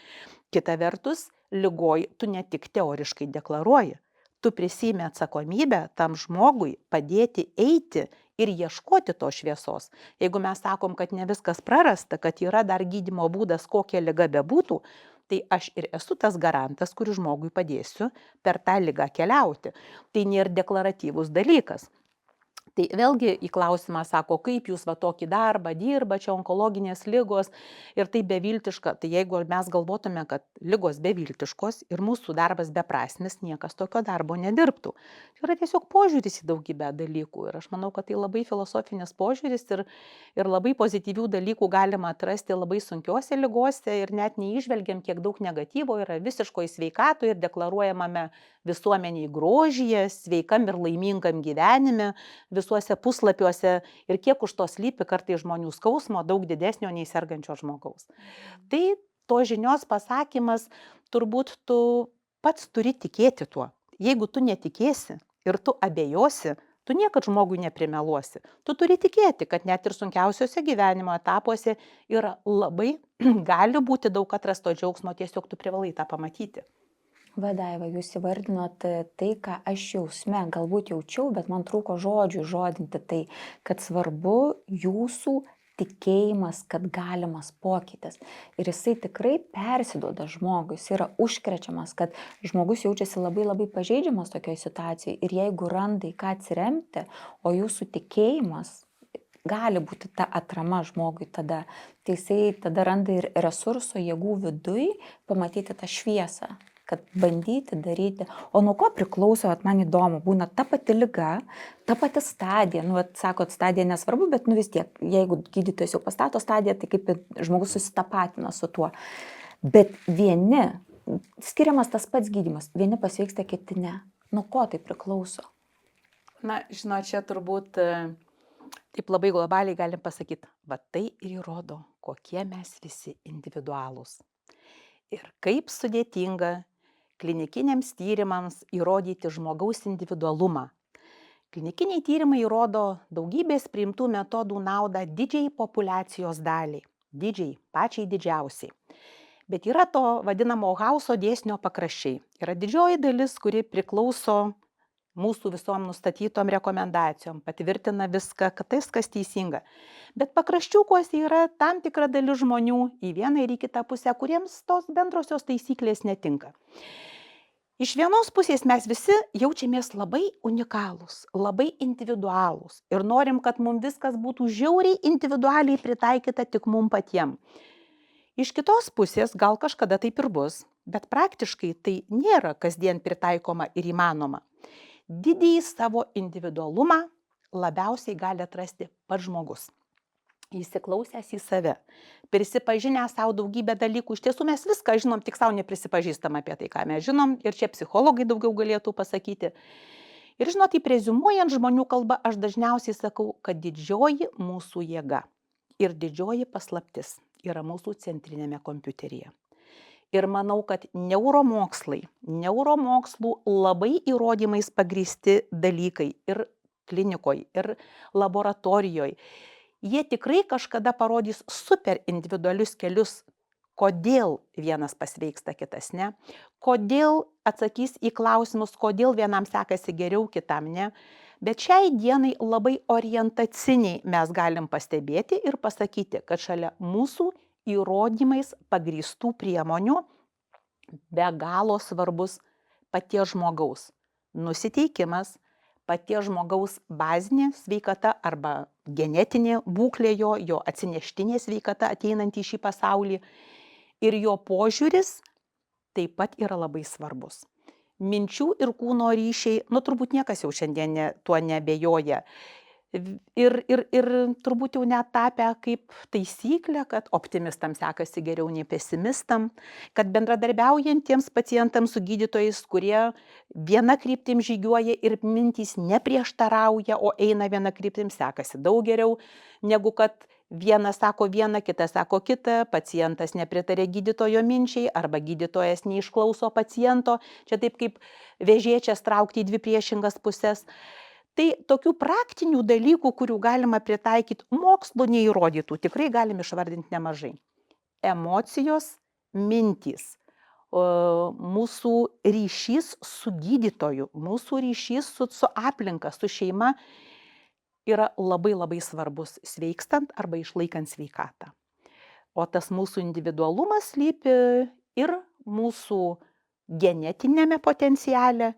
Kita vertus, ligoj tu ne tik teoriškai deklaruoji, tu prisiimi atsakomybę tam žmogui padėti eiti ir ieškoti to šviesos. Jeigu mes sakom, kad ne viskas prarasta, kad yra dar gydymo būdas, kokia liga bebūtų, tai aš ir esu tas garantas, kuris žmogui padėsiu per tą ligą keliauti. Tai nėra deklaratyvus dalykas. Tai vėlgi į klausimą sako, kaip jūs va tokį darbą dirba, čia onkologinės ligos ir tai beviltiška. Tai jeigu mes galvotume, kad ligos beviltiškos ir mūsų darbas beprasmis, niekas tokio darbo nedirbtų. Tai yra tiesiog požiūris į daugybę dalykų ir aš manau, kad tai labai filosofinis požiūris ir labai pozityvių dalykų galima atrasti labai sunkiose ligose ir net neižvelgiam, kiek daug negatyvo yra visiškoje sveikatoje ir deklaruojamame visuomeniai grožyje, sveikam ir laimingam gyvenime, visuose puslapiuose ir kiek už to slypi kartais žmonių skausmo daug didesnio nei sergančio žmogaus. Tai to žinios pasakymas, turbūt tu pats turi tikėti tuo. Jeigu tu netikėsi ir tu abejosi, tu niekad žmogui neprimeluosi. Tu turi tikėti, kad net ir sunkiausiuose gyvenimo etapuose yra labai, gali būti daug atrasto džiaugsmo, tiesiog tu privalai tą pamatyti. Vadaiva, jūs įvardinot tai, ką aš jausme galbūt jaučiau, bet man trūko žodžių žodinti tai, kad svarbu jūsų tikėjimas, kad galimas pokytis. Ir jisai tikrai persiduoda žmogui, jis yra užkrečiamas, kad žmogus jaučiasi labai labai pažeidžiamas tokioje situacijoje. Ir jeigu randa į ką atsiremti, o jūsų tikėjimas gali būti ta atrama žmogui tada, tai jisai tada randa ir resurso jėgų viduj pamatyti tą šviesą, kad bandyti daryti. O nuo ko priklauso, man įdomu, būna ta pati liga, ta pati stadija, sakot, stadija nesvarbu, bet vis tiek, jeigu gydytojas jau pastato stadiją, tai kaip žmogus susitapatina su tuo. Bet vieni, skiriamas tas pats gydymas, vieni pasveiksta, kiti ne. Nuo ko tai priklauso? Na, žinot, čia turbūt taip labai globaliai galim pasakyti, va tai ir įrodo, kokie mes visi individualūs. Ir kaip sudėtinga klinikiniams tyrimams įrodyti žmogaus individualumą. Klinikiniai tyrimai įrodo daugybės priimtų metodų naudą didžiai populiacijos daliai. Didžiai, pačiai didžiausiai. Bet yra to vadinamo Hauso dėsnio pakraščiai. Yra didžioji dalis, kuri priklauso mūsų visom nustatytom rekomendacijom, patvirtina viską, kad tai viskas teisinga. Bet pakraščiukuose yra tam tikra dalis žmonių į vieną ir į kitą pusę, kuriems tos bendrosios taisyklės netinka. Iš vienos pusės mes visi jaučiamės labai unikalūs, labai individualūs ir norim, kad mums viskas būtų žiauriai individualiai pritaikyta tik mums patiems. Iš kitos pusės gal kažkada taip ir bus, bet praktiškai tai nėra kasdien pritaikoma ir įmanoma. Didįjį savo individualumą labiausiai gali atrasti pats žmogus. Įsiklausęs į save, prisipažinęs savo daugybę dalykų. Iš tiesų mes viską žinom, tik savo neprisipažįstam apie tai, ką mes žinom, ir čia psichologai daugiau galėtų pasakyti. Ir žinot, tai preziumuojant žmonių kalbą, aš dažniausiai sakau, kad didžioji mūsų jėga ir didžioji paslaptis yra mūsų centrinėme kompiuteryje. Ir manau, kad neuromokslų labai įrodymais pagrįsti dalykai ir klinikoje, ir laboratorijoje, jie tikrai kažkada parodys super individualius kelius, kodėl vienas pasveiksta, kitas ne, kodėl atsakys į klausimus, kodėl vienam sekasi geriau, kitam ne. Bet šiai dienai labai orientaciniai mes galim pastebėti ir pasakyti, kad šalia mūsų įrodymais pagrįstų priemonių be galo svarbus paties žmogaus nusiteikimas, paties žmogaus bazinė sveikata arba genetinė būklė jo atsineštinė sveikata ateinant į šį pasaulį ir jo požiūris taip pat yra labai svarbus. Minčių ir kūno ryšiai, turbūt niekas jau šiandien tuo neabejoja. Ir turbūt jau net tapę kaip taisyklė, kad optimistam sekasi geriau nei pesimistam, kad bendradarbiaujantiems pacientams su gydytojais, kurie viena kryptim žygiuoja ir mintys neprieštarauja, o eina viena kryptim, sekasi daug geriau, negu kad vienas sako vieną, kitas sako kitą, pacientas nepritarė gydytojo minčiai arba gydytojas neišklauso paciento, čia taip kaip vežėčias traukti į dvi priešingas pusės. Tai tokių praktinių dalykų, kurių galima pritaikyti mokslo neįrodytų, tikrai galim išvardinti nemažai. Emocijos, mintys, mūsų ryšys su gydytoju, mūsų ryšys su aplinka, su šeima yra labai labai svarbus sveikstant arba išlaikant sveikatą. O tas mūsų individualumas slypi ir mūsų genetinėme potenciale,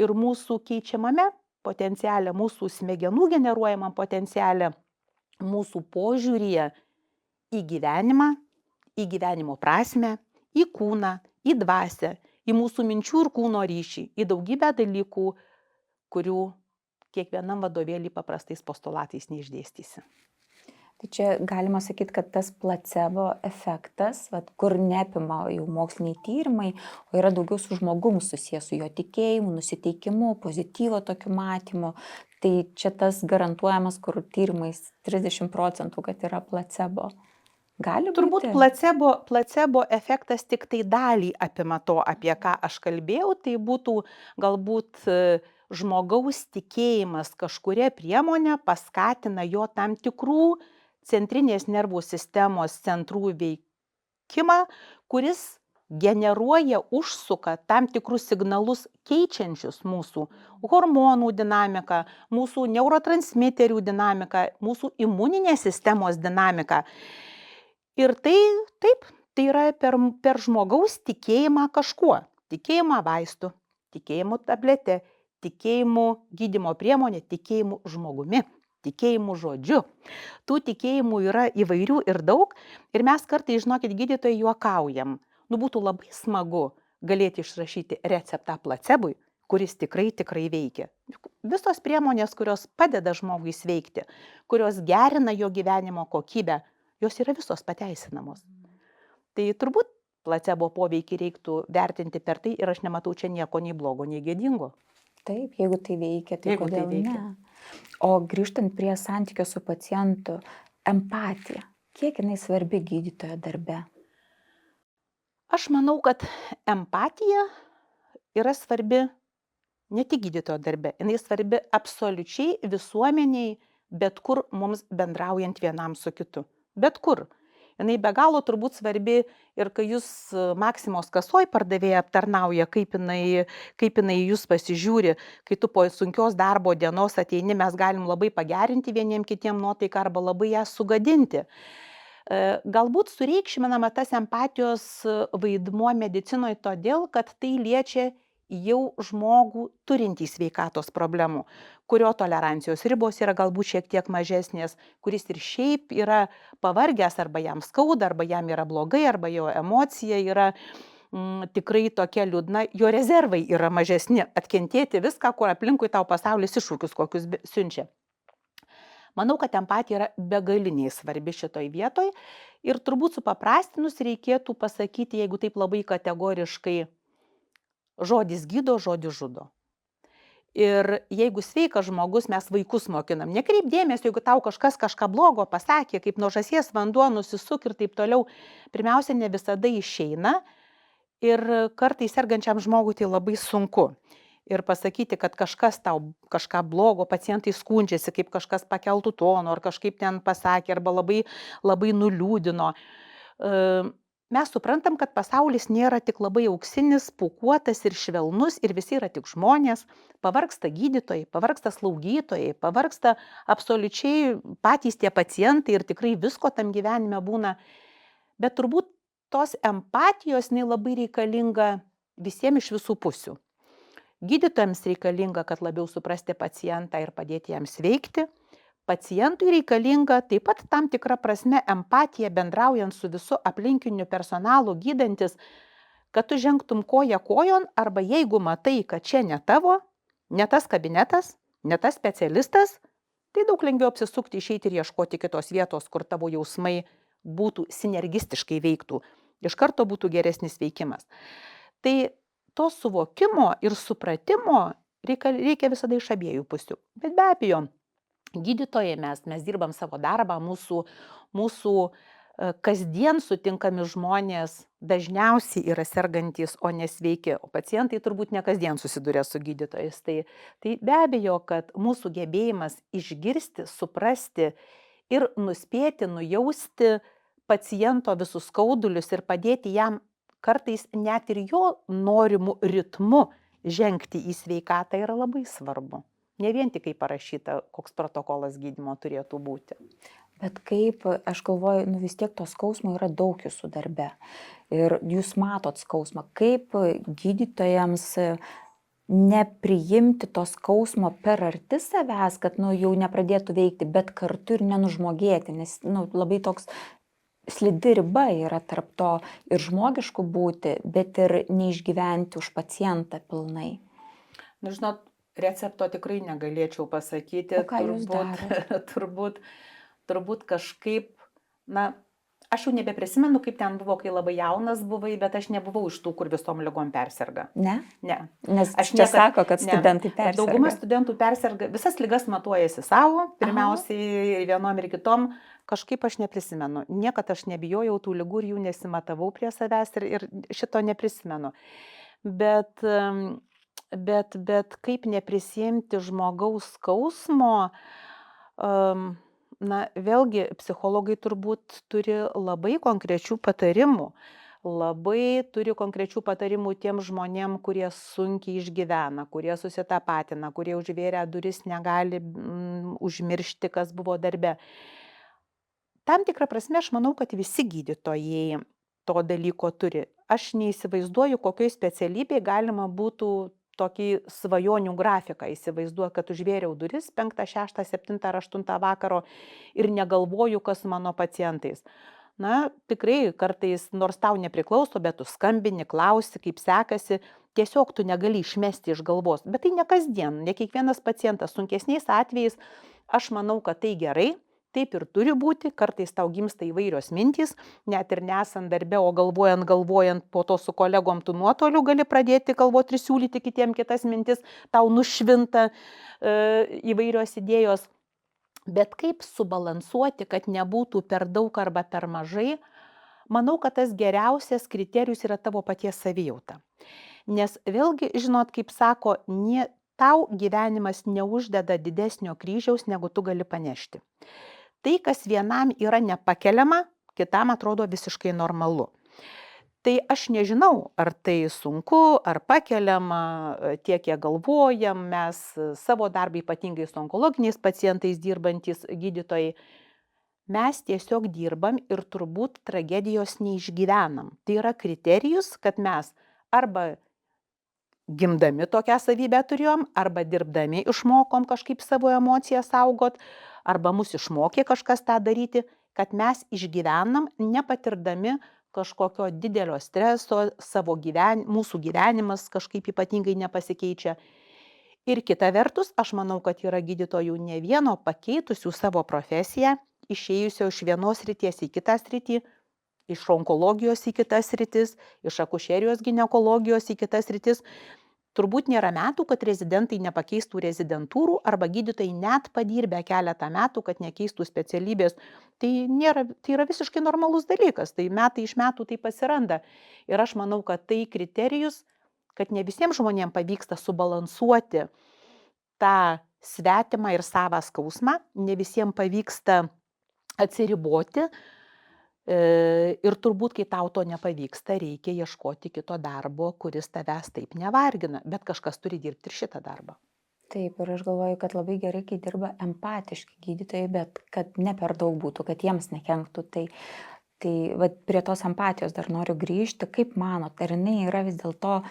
ir mūsų keičiamame potencialę, mūsų smegenų generuojamą potencialę, mūsų požiūryje į gyvenimą, į gyvenimo prasmę, į kūną, į dvasią, į mūsų minčių ir kūno ryšį, į daugybę dalykų, kurių kiekvienam vadovėlį paprastais postulatais neišdėstysi. Tai čia galima sakyti, kad tas placebo efektas, kur neapima jau moksliniai tyrimai, o yra daugiau su žmogum susijęs, su jo tikėjimu, nusiteikimu, pozityvo tokiu matymu, tai čia tas garantuojamas, kur tyrimais 30%, kad yra placebo. Gali būti? Turbūt placebo efektas tik tai dalį apima to, apie ką aš kalbėjau, tai būtų galbūt žmogaus tikėjimas kažkuria priemonė paskatina jo tam tikrų centrinės nervų sistemos centrų veikimą, kuris generuoja, užsuka tam tikrus signalus keičiančius mūsų hormonų dinamiką, mūsų neurotransmiterių dinamiką, mūsų imuninės sistemos dinamiką. Ir tai, taip, tai yra per žmogaus tikėjimą kažkuo. Tikėjimą vaistų, tikėjimų tablete, tikėjimų gydymo priemonė, tikėjimų žmogumi, tikėjimų žodžiu. Tų tikėjimų yra įvairių ir daug. Ir mes kartais, žinokit, gydytojai juokaujam. Būtų labai smagu galėti išrašyti receptą placebui, kuris tikrai veikia. Visos priemonės, kurios padeda žmogui sveikti, kurios gerina jo gyvenimo kokybę, jos yra visos pateisinamos. Tai turbūt placebo poveikį reiktų vertinti per tai ir aš nematau čia nieko nei blogo, nei gėdingo. Taip, jeigu tai veikia, tai Jeigu tai kodėl veikia. ne? O grįžtant prie santykio su pacientu, empatija, kiek jinai svarbi gydytojo darbe? Aš manau, kad empatija yra svarbi ne tik gydytojo darbe, jinai svarbi absoliučiai visuomeniai, bet kur mums bendraujant vienam su kitu. Bet kur. Jinai be galo turbūt svarbi ir kai jūs Maksimos kasoj pardavėja aptarnauja, kaip jinai jūs pasižiūri, kai tu po sunkios darbo dienos ateini, mes galim labai pagerinti vieniem kitiem nuotaiką arba labai ją sugadinti. Galbūt sureikšminama tas empatijos vaidmuo medicinoje todėl, kad tai liečia jau žmogų turintį sveikatos problemų, kurio tolerancijos ribos yra galbūt šiek tiek mažesnės, kuris ir šiaip yra pavargęs, arba jam skauda, arba jam yra blogai, arba jo emocija yra tikrai tokia liūdna, jo rezervai yra mažesni atkentėti viską, kur aplinkui tau pasaulis iššūkius kokius siunčia. Manau, kad empatija yra begaliniai svarbi šitoj vietoj ir turbūt supaprastinus reikėtų pasakyti, jeigu taip labai kategoriškai, žodis gydo, žodis žudo. Ir jeigu sveikas žmogus, mes vaikus mokinam, nekreip dėmesio, jeigu tau kažkas kažką blogo pasakė, kaip nuo žąsies vanduo nusisuk ir taip toliau, pirmiausia, ne visada išeina ir kartais sergančiam žmogui tai labai sunku. Ir pasakyti, kad kažkas tau kažką blogo, pacientai skundžiasi, kaip kažkas pakeltų tono, ar kažkaip ten pasakė, arba labai nuliūdino. Mes suprantam, kad pasaulis nėra tik labai auksinis, pūkuotas ir švelnus ir visi yra tik žmonės, pavargsta gydytojai, pavargsta slaugytojai, pavargsta absoliučiai patys tie pacientai ir tikrai visko tam gyvenime būna. Bet turbūt tos empatijos labai reikalinga visiems iš visų pusių. Gydytojams reikalinga, kad labiau suprasti pacientą ir padėti jam sveikti. Pacientui reikalinga taip pat tam tikra prasme empatija bendraujant su visu aplinkiniu personalu gydantis, kad tu žengtum koja kojon arba jeigu matai, kad čia ne tavo, ne tas kabinetas, ne tas specialistas, tai daug lengviau apsisukti, išeiti ir ieškoti kitos vietos, kur tavo jausmai būtų sinergistiškai veiktų. Iš karto būtų geresnis veikimas. Tai to suvokimo ir supratimo reikia visada iš abiejų pusių. Bet be abejo, gydytojai mes dirbam savo darbą, mūsų kasdien sutinkami žmonės dažniausiai yra sergantys, o nesveiki, o pacientai turbūt ne kasdien susiduria su gydytojais. Tai be abejo, kad mūsų gebėjimas išgirsti, suprasti ir nuspėti, nujausti paciento visus skaudulius ir padėti jam kartais net ir jo norimų ritmu žengti į sveikatą yra labai svarbu. Ne vien tik kaip parašyta, koks protokolas gydymo turėtų būti. Bet kaip, aš galvoju, vis tiek to skausmo yra daug jūsų darbe. Ir jūs matot skausmą. Kaip gydytojams nepriimti to skausmo per arti savęs, kad jau nepradėtų veikti, bet kartu ir nenužmogėti, nes labai toks slidi riba yra tarp to ir žmogiškų būti, bet ir neišgyventi už pacientą pilnai. Žinot, recepto tikrai negalėčiau pasakyti. O ką jūs darot? Turbūt kažkaip, aš jau nebeprisimenu, kaip ten buvo, kai labai jaunas buvai, bet aš nebuvau iš tų, kur visom ligom perserga. Ne? Ne. Nes čia sako, kad studentai perserga. Dauguma studentų perserga, visas ligas matuojasi savo, pirmiausiai vienom ir kitom. Kažkaip aš neprisimenu. Niekad aš nebijojau tų ligų ir jų nesimatavau prie savęs ir šito neprisimenu. Bet kaip neprisiimti žmogaus skausmo, vėlgi psichologai turbūt turi labai konkrečių patarimų. labai turi konkrečių patarimų tiem žmonėm, kurie sunkiai išgyvena, kurie susitapatina, kurie užvėrę duris negali užmiršti, kas buvo darbe. Tam tikrą prasme aš manau, kad visi gydytojai to dalyko turi. Aš neįsivaizduoju, kokioj specialybėj galima būtų tokį svajonių grafiką įsivaizduoti, kad užvėriau duris 5, 6, 7 ar 8 vakaro ir negalvoju, kas su mano pacientais. Na, tikrai kartais, nors tau nepriklauso, bet tu skambini, klausi, kaip sekasi, tiesiog tu negali išmesti iš galvos. Bet tai ne kasdien, ne kiekvienas pacientas. Sunkesniais atvejais aš manau, kad tai gerai. Taip ir turi būti, kartais tau gimsta įvairios mintys, net ir nesant darbe, o galvojant, po to su kolegom tu nuotoliu gali pradėti galvoti ir siūlyti kitiem kitas mintis, tau nušvinta įvairios idėjos. Bet kaip subalansuoti, kad nebūtų per daug arba per mažai, manau, kad tas geriausias kriterijus yra tavo paties savijauta. Nes vėlgi, žinot, kaip sako, tau gyvenimas neuždeda didesnio kryžiaus, negu tu gali panešti. Tai, kas vienam yra nepakeliama, kitam atrodo visiškai normalu. Tai aš nežinau, ar tai sunku, ar pakeliama, tiek kiek galvojam, mes savo darbą, ypatingai su onkologiniais pacientais dirbantys gydytojai, mes tiesiog dirbam ir turbūt tragedijos neišgyvenam. Tai yra kriterijus, kad mes arba gimdami tokią savybę turėjom, arba dirbdami išmokom kažkaip savo emociją saugot, arba mus išmokė kažkas tą daryti, kad mes išgyvenam, nepatirdami kažkokio didelio streso, mūsų gyvenimas kažkaip ypatingai nepasikeičia. Ir kita vertus, aš manau, kad yra gydytojų ne vieno pakeitusių savo profesiją, išėjusio iš vienos srities į kitą sritį, iš onkologijos į kitas sritis, iš akušerijos ginekologijos į kitas sritis. Turbūt nėra metų, kad rezidentai nepakeistų rezidentūrų arba gydytojai net padirbę keletą metų, kad nekeistų specialybės. Tai yra visiškai normalus dalykas, tai metai iš metų tai pasiranda. Ir aš manau, kad tai kriterijus, kad ne visiems žmonėms pavyksta subalansuoti tą svetimą ir savą skausmą, ne visiems pavyksta atsiriboti. Ir turbūt, kai tau to nepavyksta, reikia ieškoti kito darbo, kuris tavęs taip nevargina, bet kažkas turi dirbti ir šitą darbą. Taip, ir aš galvoju, kad labai gerai, kai dirba empatiški gydytojai, bet kad ne per daug būtų, kad jiems nekenktų. Tai vat, prie tos empatijos dar noriu grįžti. Kaip manot, ar jinai yra vis dėlto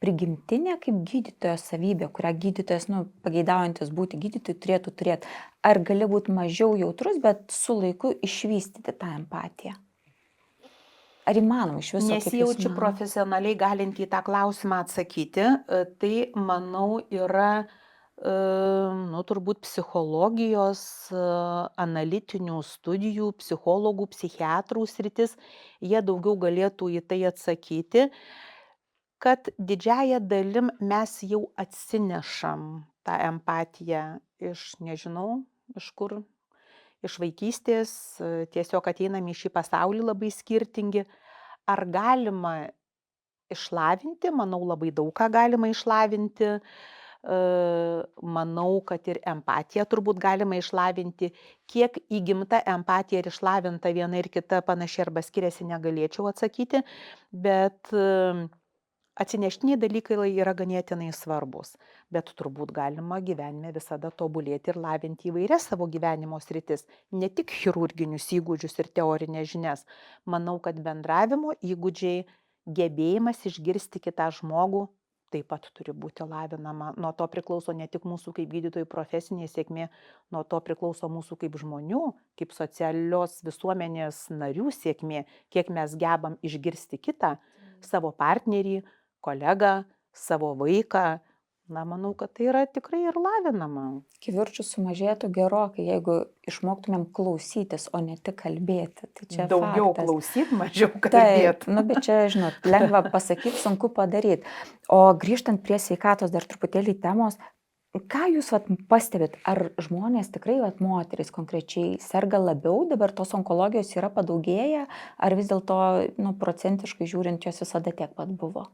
prigimtinė kaip gydytojo savybė, kurią gydytojas, pageidaujantis būti gydytojui, turėtų turėti? Ar gali būti mažiau jautrus, bet su laiku išvystyti tą empatiją? Ar įmanoma iš viso? Nesijaučiu profesionaliai galinti į tą klausimą atsakyti. Tai, manau, yra turbūt psichologijos, analitinių studijų, psichologų, psichiatrų sritis. Jie daugiau galėtų į tai atsakyti, kad didžiąją dalim mes jau atsinešam tą empatiją iš, nežinau, iš kur, iš vaikystės, tiesiog ateinam į šį pasaulį labai skirtingi. Ar galima išlavinti? Manau, labai daug ką galima išlavinti. Manau, kad ir empatiją turbūt galima išlavinti. Kiek įgimta empatija ir išlavinta viena ir kita panašiai arba skiriasi, negalėčiau atsakyti, bet atsineštiniai dalykai yra ganėtinai svarbus, bet turbūt galima gyvenime visada tobulėti ir lavinti įvairias savo gyvenimo sritis, ne tik chirurginius įgūdžius ir teorinės žinias. Manau, kad bendravimo įgūdžiai, gebėjimas išgirsti kitą žmogų taip pat turi būti lavinama. Nuo to priklauso ne tik mūsų kaip gydytojų profesinė sėkmė, nuo to priklauso mūsų kaip žmonių, kaip socialios visuomenės narių sėkmė, kiek mes gebam išgirsti kitą, savo partnerį, kolegą, savo vaiką. Manau, kad tai yra tikrai ir lavinama. Kivirčų sumažėtų gerokai, jeigu išmoktumėm klausytis, o ne tik kalbėti. Tai čia daugiau faktas. Klausyt, mažiau kalbėti. Taip, bet čia, žinot, lengva pasakyti, sunku padaryti. O grįžtant prie sveikatos dar truputėlį temos, ką jūs pastebit, ar žmonės tikrai, moterys konkrečiai, serga labiau, dabar tos onkologijos yra padaugėję, ar vis dėlto, procentiškai žiūrint, jos visada tiek pat buvo?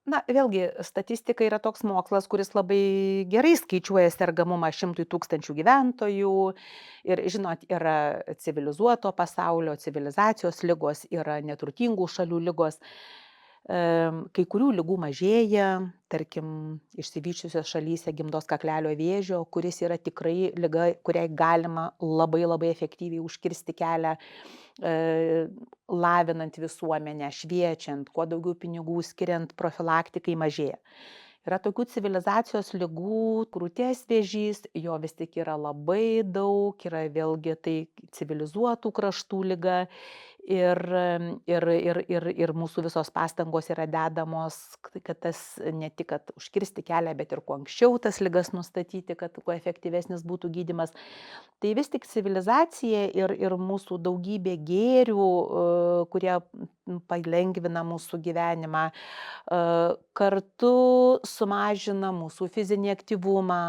Na, vėlgi, statistika yra toks mokslas, kuris labai gerai skaičiuoja sergamumą 100 000 gyventojų. Ir, žinot, yra civilizuoto pasaulio, civilizacijos ligos, yra neturtingų šalių ligos. Kai kurių ligų mažėja, tarkim, išsivysčiusios šalyse gimdos kaklelio vėžio, kuris yra tikrai liga, kuriai galima labai labai efektyviai užkirsti kelią, lavinant visuomenę, šviečiant, kuo daugiau pinigų skiriant profilaktikai mažėja. Yra tokių civilizacijos ligų, krūties vėžys, jo vis tik yra labai daug, yra vėlgi tai civilizuotų kraštų liga. Ir mūsų visos pastangos yra dedamos, kad tas ne tik kad užkirsti kelią, bet ir kuo anksčiau tas ligas nustatyti, kad kuo efektyvesnis būtų gydymas. Tai vis tik civilizacija ir mūsų daugybė gėrių, kurie palengvina mūsų gyvenimą, kartu sumažina mūsų fizinį aktyvumą,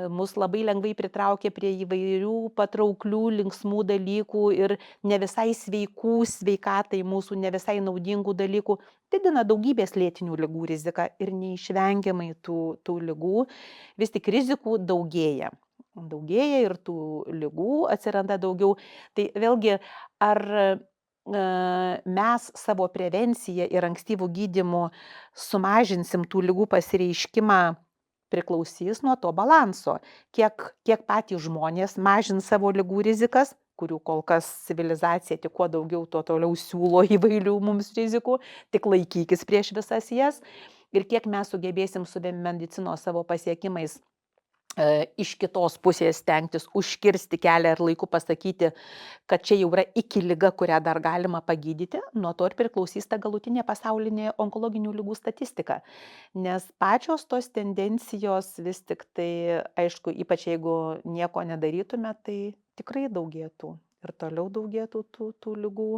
mus labai lengvai pritraukia prie įvairių patrauklių, linksmų dalykų ir ne visai sveikų, sveikatai mūsų ne visai naudingų dalykų, didina daugybės lėtinių ligų riziką ir neišvengiamai tų ligų vis tik rizikų daugėja. Daugėja ir tų ligų atsiranda daugiau. Tai vėlgi, ar mes savo prevenciją ir ankstyvų gydymų sumažinsim tų ligų pasireiškimą, priklausys nuo to balanso. Kiek patys žmonės mažins savo ligų rizikas, kurių kol kas civilizacija tik kuo daugiau, tuo toliau siūlo įvairių mums rizikų, tik laikykis prieš visas jas. Ir kiek mes sugebėsim su medicinos savo pasiekimais iš kitos pusės stengtis užkirsti kelią ir laiku pasakyti, kad čia jau yra iki liga, kurią dar galima pagydyti, nuo to ir priklausys ta galutinė pasaulinė onkologinių ligų statistika. Nes pačios tos tendencijos vis tik tai, aišku, ypač jeigu nieko nedarytume, tai tikrai daugėtų ir toliau daugėtų tų ligų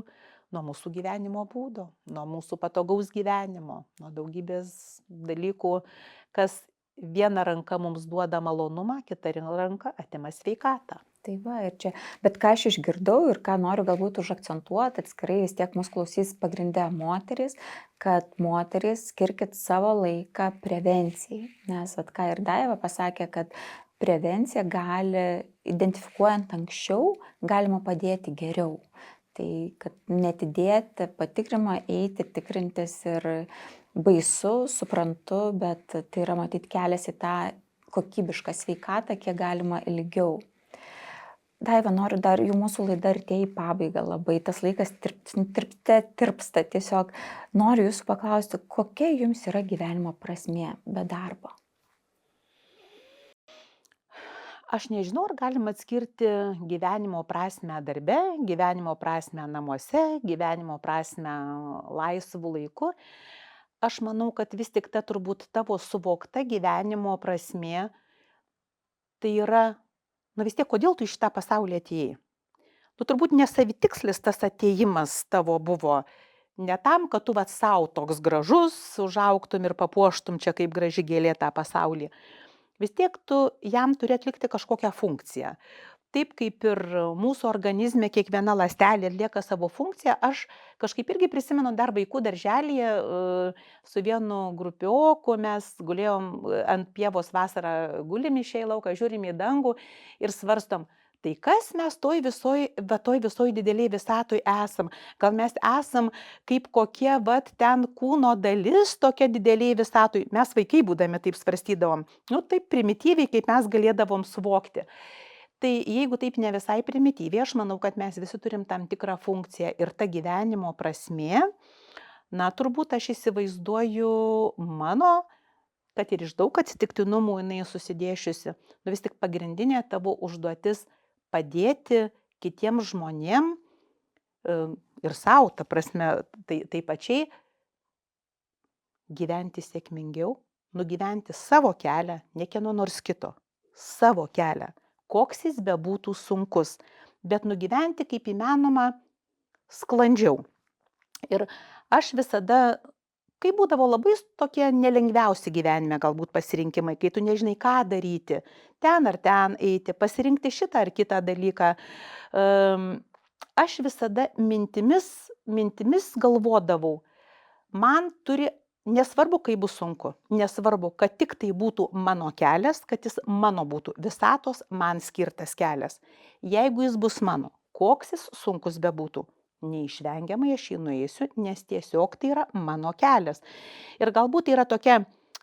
nuo mūsų gyvenimo būdo, nuo mūsų patogaus gyvenimo, nuo daugybės dalykų, kas viena ranka mums duoda malonumą, kita ranka atima sveikatą. Tai va, ir čia, bet ką aš išgirdau ir ką noriu galbūt užakcentuoti, atskirai vis tiek mūsų klausys pagrindę moteris, kad moteris skirkit savo laiką prevencijai. Nes, ką ir Daiva pasakė, kad prevencija gali, identifikuojant anksčiau, galima padėti geriau. Tai, kad netidėti patikrimą, eiti, tikrintis ir baisu, suprantu, bet tai yra matyti kelias į tą kokybišką sveikatą, kiek galima ilgiau. Daiva, noriu dar, jų mūsų laida artėja į pabaigą labai, tas laikas tirpsta tiesiog. Noriu jūsų paklausti, kokia jums yra gyvenimo prasmė be darbo? Aš nežinau, ar galima atskirti gyvenimo prasmę darbe, gyvenimo prasmę namuose, gyvenimo prasmę laisvų laiku. Aš manau, kad vis tik ta turbūt tavo suvokta gyvenimo prasmė, tai yra, vis tiek, kodėl tu į šitą pasaulį atėjai? Tu turbūt nesavitikslis tas atėjimas tavo buvo, ne tam, kad tu savo toks gražus, užaugtum ir papuoštum čia kaip graži gėlė tą pasaulį. Vis tiek tu jam turi atlikti kažkokią funkciją. Taip kaip ir mūsų organizme kiekviena ląstelė atlieka savo funkciją, aš kažkaip irgi prisimenu dar vaikų darželyje su vienu grupioku, mes gulėjom ant pievos vasarą, gulim išėję į lauką, žiūrim į dangų ir svarstom, tai kas mes toj visoj dideliai visatoj esam? Gal mes esam kaip kokie ten kūno dalis tokia dideliai visatoj? Mes vaikai būdami taip svarstydavom, taip primityviai, kaip mes galėdavom suvokti. Tai jeigu taip ne visai primityviai, aš manau, kad mes visi turim tam tikrą funkciją ir ta gyvenimo prasmė, turbūt aš įsivaizduoju mano, kad ir iš daug atsitiktinumų jinai susidėšiusi, vis tik pagrindinė tavo užduotis padėti kitiems žmonėm ir savo, ta prasme, tai pačiai gyventi sėkmingiau, nugyventi savo kelią, ne kieno nors kito, savo kelią. Koks jis bebūtų sunkus, bet nugyventi kaip įmanoma sklandžiau. Ir aš visada, kai būdavo labai tokie nelengviausi gyvenime galbūt pasirinkimai, kai tu nežinai, ką daryti, ten ar ten eiti, pasirinkti šitą ar kitą dalyką, aš visada mintimis galvodavau, man turi Nesvarbu, kaip bus sunku, nesvarbu, kad tik tai būtų mano kelias, kad jis mano būtų, visatos man skirtas kelias. Jeigu jis bus mano, koks jis sunkus bebūtų, neišvengiamai aš jį nueisiu, nes tiesiog tai yra mano kelias. Ir galbūt tai yra tokia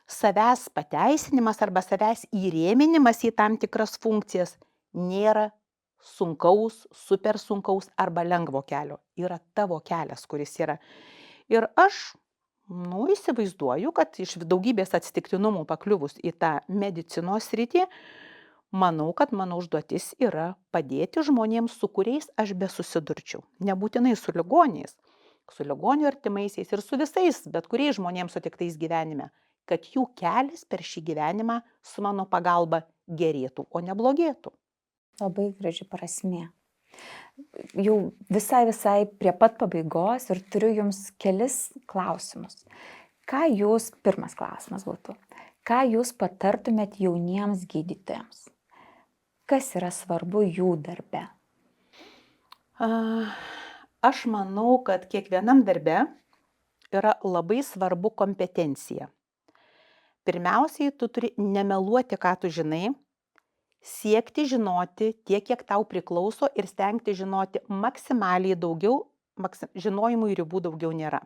savęs pateisinimas arba savęs įrėminimas į tam tikras funkcijas. Nėra sunkaus, super sunkaus arba lengvo kelio. Yra tavo kelias, kuris yra. Ir aš įsivaizduoju, kad iš daugybės atsitiktinumų pakliuvus į tą medicinos sritį, manau, kad mano užduotis yra padėti žmonėms, su kuriais aš besusidurčiau. Nebūtinai su ligoniais, su ligonių artimaisiais ir su visais, bet kuriais žmonėms sutiktais gyvenime, kad jų kelias per šį gyvenimą su mano pagalba gerėtų, o ne blogėtų. Labai graži prasmė. Jau visai prie pat pabaigos ir turiu jums kelis klausimus. Pirmas klausimas būtų, ką jūs patartumėt jauniems gydytojams? Kas yra svarbu jų darbe? Aš manau, kad kiekvienam darbe yra labai svarbu kompetencija. Pirmiausiai, tu turi nemeluoti, ką tu žinai, siekti žinoti tiek, kiek tau priklauso ir stengti žinoti maksimaliai daugiau, žinojimui ribų daugiau nėra.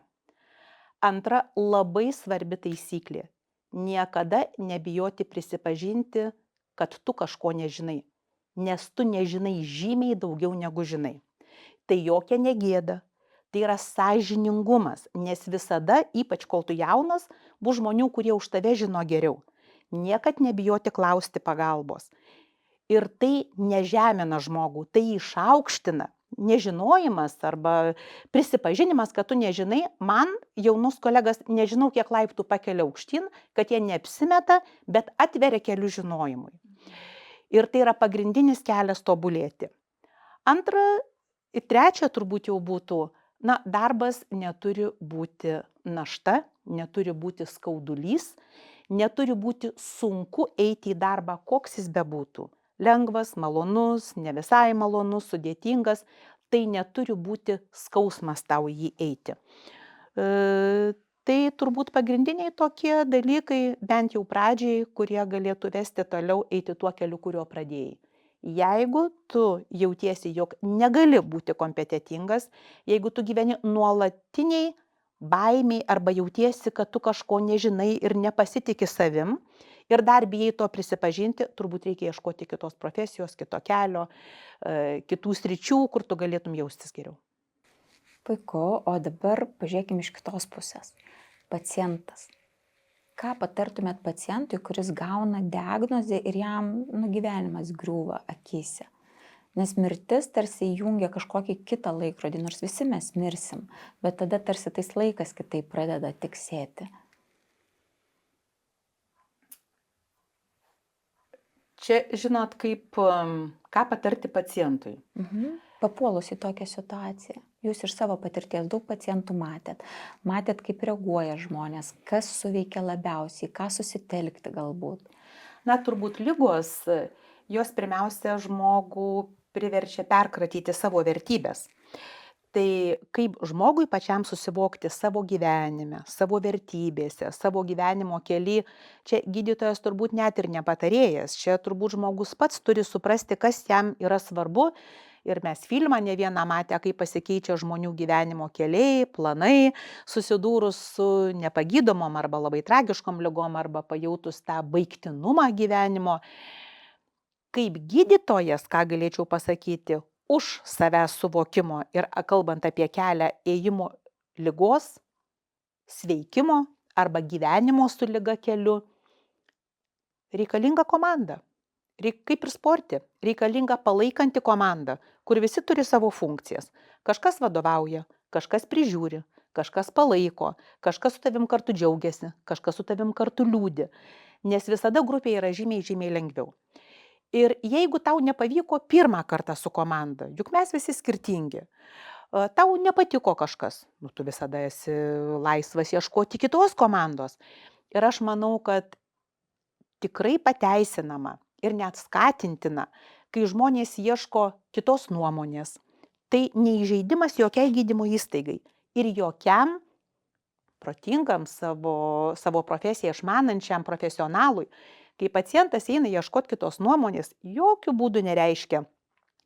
Antra, labai svarbi taisyklė. Niekada nebijoti prisipažinti, kad tu kažko nežinai, nes tu nežinai žymiai daugiau negu žinai. Tai jokia negėda, tai yra sąžiningumas, nes visada, ypač kol tu jaunas, bus žmonių, kurie už tave žino geriau. Niekad nebijoti klausti pagalbos. Ir tai nežemina žmogų, tai išaukština. Nežinojimas arba prisipažinimas, kad tu nežinai, man jaunus kolegas nežinau, kiek laiptų pakelia aukštyn, kad jie neapsimeta, bet atveria kelių žinojimui. Ir tai yra pagrindinis kelias tobulėti. Antra ir trečia turbūt jau būtų, darbas neturi būti našta, neturi būti skaudulys, neturi būti sunku eiti į darbą, koks jis bebūtų. Lengvas, malonus, ne visai malonus, sudėtingas, tai neturi būti skausmas tau jį eiti. Tai turbūt pagrindiniai tokie dalykai, bent jau pradžiai, kurie galėtų vesti toliau eiti tuo keliu, kurio pradėjai. Jeigu tu jautiesi, jog negali būti kompetentingas, jeigu tu gyveni nuolatiniai baimiai arba jautiesi, kad tu kažko nežinai ir nepasitiki savim, ir dar bijai to prisipažinti, turbūt reikia ieškoti kitos profesijos, kito kelio, kitų sričių, kur tu galėtum jaustis geriau. Puiku, o dabar pažiūrėkime iš kitos pusės. Pacientas. Ką patartumėt pacientui, kuris gauna diagnozę ir jam gyvenimas griūva akyse? Nes mirtis tarsi įjungia kažkokį kitą laikrodį, nors visi mes mirsim, bet tada tarsi tais laikas kitaip pradeda tiksėti. Čia, žinot, ką patarti pacientui. Papuolus į tokią situaciją. Jūs iš savo patirties daug pacientų matėt, kaip reaguoja žmonės, kas suveikia labiausiai, ką susitelkti galbūt. Turbūt ligos, jos pirmiausia žmogų priverčia perkratyti savo vertybės. Tai kaip žmogui pačiam susivokti savo gyvenime, savo vertybėse, savo gyvenimo kely, čia gydytojas turbūt net ir nepatarėjas, čia turbūt žmogus pats turi suprasti, kas jam yra svarbu. Ir mes filmą ne vieną matę, kaip pasikeičia žmonių gyvenimo keliai, planai, susidūrus su nepagydomom arba labai tragiškom ligom arba pajautus tą baigtinumą gyvenimo. Kaip gydytojas, ką galėčiau pasakyti, už savęs suvokimo ir kalbant apie kelią ėjimo ligos, sveikimo arba gyvenimo su liga keliu, reikalinga komanda. Kaip ir sporte, reikalinga palaikanti komanda, kur visi turi savo funkcijas. Kažkas vadovauja, kažkas prižiūri, kažkas palaiko, kažkas su tavim kartu džiaugiasi, kažkas su tavim kartu liūdi. Nes visada grupėje yra žymiai lengviau. Ir jeigu tau nepavyko pirmą kartą su komanda, juk mes visi skirtingi, tau nepatiko kažkas, tu visada esi laisvas ieškoti kitos komandos. Ir aš manau, kad tikrai pateisinama ir net skatintina, kai žmonės ieško kitos nuomonės. Tai neįžeidimas jokiai gydymo įstaigai ir jokiam protingam, savo profesiją išmanančiam profesionalui, kai pacientas eina ieškoti kitos nuomonės, jokių būdų nereiškia,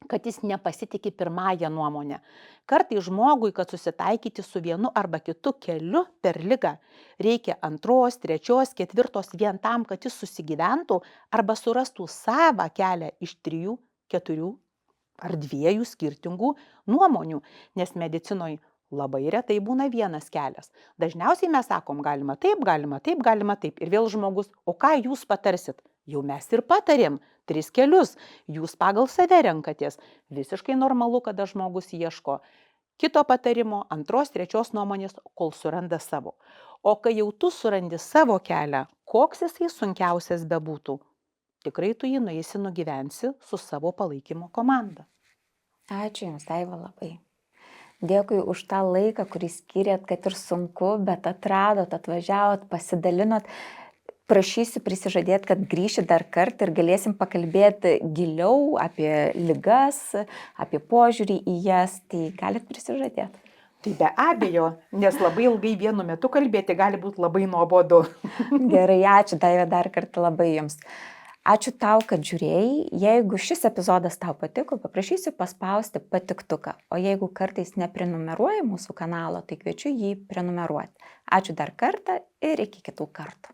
kad jis nepasitikė pirmąją nuomonę. Kartai žmogui, kad susitaikyti su vienu arba kitu keliu per ligą, reikia 2, 3, 4 vien tam, kad jis susigyventų arba surastų savą kelią iš 3, 4 ar 2 skirtingų nuomonių, nes medicinoje labai retai būna vienas kelias. Dažniausiai mes sakom, galima taip, galima taip, galima taip. Ir vėl žmogus, o ką jūs patarsit? Jau mes ir patarėm 3 kelius, jūs pagal save renkatės. Visiškai normalu, kada žmogus ieško kito patarimo, 2, 3 nuomonės, kol suranda savo. O kai jau tu surandi savo kelią, koks jisai sunkiausias bebūtų, tikrai tu jį nueisi nugyvensi su savo palaikymo komanda. Ačiū Jums, Daiva, labai. Dėkui už tą laiką, kurį skyrėt, kad ir sunku, bet atradot, atvažiavot, pasidalinot. Prašysiu prisižadėti, kad grįšit dar kartą ir galėsim pakalbėti giliau apie ligas, apie požiūrį į jas. Tai galit prisižadėti. Tai be abejo, nes labai ilgai vienu metu kalbėti gali būti labai nuobodu. Gerai, ačiū Daiva dar kartą labai Jums. Ačiū tau, kad žiūrėjai. Jeigu šis epizodas tau patiko, paprašysiu paspausti patiktuką. O jeigu kartais neprenumeruoji mūsų kanalo, tai kviečiu jį prenumeruoti. Ačiū dar kartą ir iki kitų kartų.